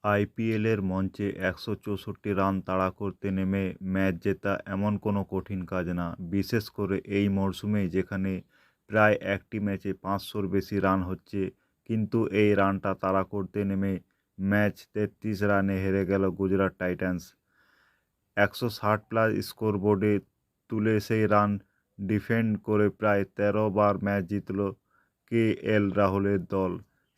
আইপিএলের মঞ্চে ১৬৪ রান তাড়া করতে নেমে ম্যাচ জেতা এমন কোনো কঠিন কাজ না, বিশেষ করে এই মরশুমে যেখানে প্রায় একটি ম্যাচে ৫০০-র বেশি রান হচ্ছে। কিন্তু এই রানটা তাড়া করতে নেমে ম্যাচ ৩৩ রানে হেরে গেল গুজরাট টাইটান্স। ১৬০+ স্কোরবোর্ডে তুলে সেই রান ডিফেন্ড করে প্রায় ১৩ বার ম্যাচ জিতল রাহুলের দল।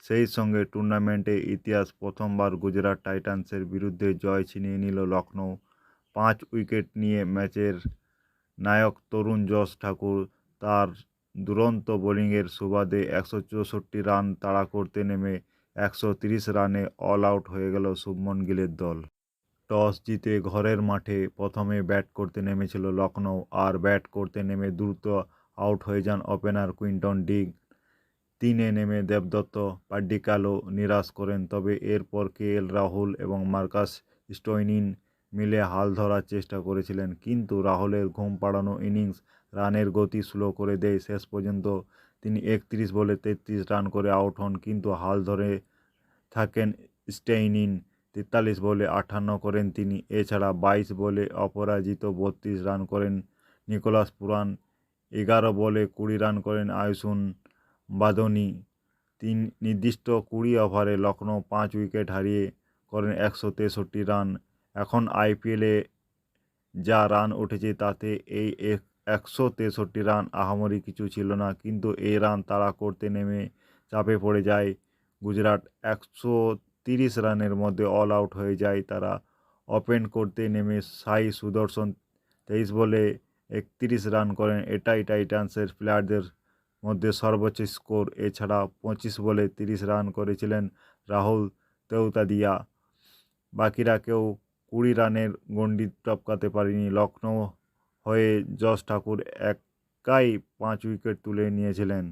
সেই সঙ্গে টুর্নামেন্টে ইতিহাস প্রথমবার গুজরাট টাইটান্সের বিরুদ্ধে জয় ছিনিয়ে নিল লখনৌ। ৫ উইকেট নিয়ে ম্যাচের নায়ক তরুণ যশ ঠাকুর তার দুরন্ত বোলিংয়ের সুবাদে ১৬৪ রান তাড়া করতে নেমে ১৩০ রানে অল আউট হয়ে গেল শুভমন গিলের দল। টস জিতে ঘরের মাঠে প্রথমে ব্যাট করতে নেমেছিল লখনৌ, আর ব্যাট করতে নেমে দ্রুত আউট হয়ে যান ওপেনার কুইন্টন ডিক। ৩-এ নেমে দেবদত্ত পাড্ডিকালও নিরাশ করেন, তবে এরপর রাহুল এবং মার্কাস স্টোইনিস মিলে হাল ধরার চেষ্টা করেছিলেন, কিন্তু রাহুলের ঘুম পাড়ানো ইনিংস রানের গতি স্লো করে দেয়। শেষ পর্যন্ত তিনি ৩১ বলে ৩৩ রান করে আউট হন, কিন্তু হাল ধরে থাকেন স্টোইনিস। ৪৩ বলে ৫৮ করেন তিনি। এছাড়া ২২ বলে অপরাজিত ৩২ রান করেন নিকোলাস পুরান। ১১ বলে ২০ রান করেন আয়ুষ্মান বাদানি। নির্দিষ্ট ২০ ওভারে লখনৌ ৫ উইকেট হারিয়ে করেন ১৬৩ রান। এখন আইপিএলে যা রান উঠেছে তাতে এই ১৬৩ রান আহামরি কিছু ছিল না, কিন্তু এই রান তাড়া করতে নেমে চাপে পড়ে যায় গুজরাট। ১৩০ রানের মধ্যে অল আউট হয়ে যায় তারা। ওপেন করতে নেমে সাই সুদর্শন ২৩ বলে ৩১ রান করেন, এটাই টাইটান্সের প্লেয়ারদের মধ্যে সর্বোচ্চ স্কোর। এছাড়া ২৫ বলে ৩০ রান করেছিলেন রাহুল তেওতাদিয়া। বাকিরা কেউ ২০ রানের গণ্ডি টপকাতে পারেনি। লখনৌ হয়ে যশ ঠাকুর একাই ৫ উইকেট তুলে নিয়েছিলেন।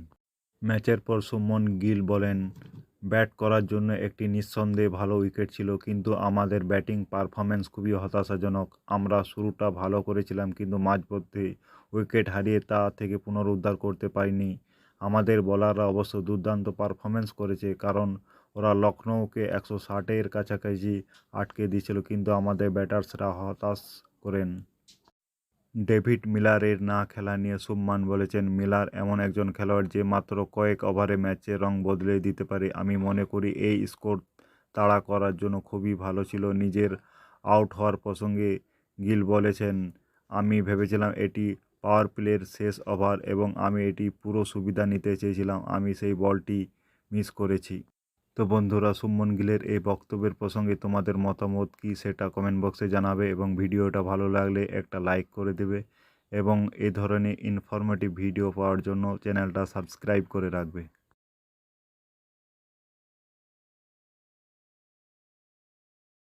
ম্যাচের পর শুভমন গিল বলেন, ব্যাট করার জন্য একটি নিঃসন্দেহে ভালো উইকেট ছিল, কিন্তু আমাদের ব্যাটিং পারফরম্যান্স খুবই হতাশাজনক। আমরা শুরুটা ভালো করেছিলাম, কিন্তু মাঝপথে উইকেট হারিয়ে তা থেকে পুনরুদ্ধার করতে পারিনি। আমাদের বোলাররা অবশ্য দুর্দান্ত পারফরম্যান্স করেছে, কারণ ওরা লখনৌকে ১৬০-এর কাছাকাছি আটকে দিয়েছিল, কিন্তু আমাদের ব্যাটার্সরা হতাশ করেন। ডেভিড মিলারের না খেলা নিয়ে শুভমান বলেছেন, মিলার এমন একজন খেলোয়াড় যে মাত্র কয়েক ওভারে ম্যাচের রং বদলে দিতে পারে। আমি মনে করি এই স্কোর তাড়া করার জন্য খুবই ভালো ছিল। নিজের আউট হওয়ার প্রসঙ্গে গিল বলেছেন, আমি ভেবেছিলাম এটি পাওয়ার প্লের শেষ ওভার এবং আমি এটি পুরো সুবিধা নিতে চেয়েছিলাম। আমি সেই বলটি মিস করেছি। তো বন্ধুরা, শুভমন গিলের এই বক্তব্যের প্রসঙ্গে তোমাদের মতামত কী সেটা কমেন্ট বক্সে জানাবে, এবং ভিডিওটা ভালো লাগলে একটা লাইক করে দেবে, এবং এই ধরনের ইনফরমেটিভ ভিডিও পাওয়ার জন্য চ্যানেলটা সাবস্ক্রাইব করে রাখবে।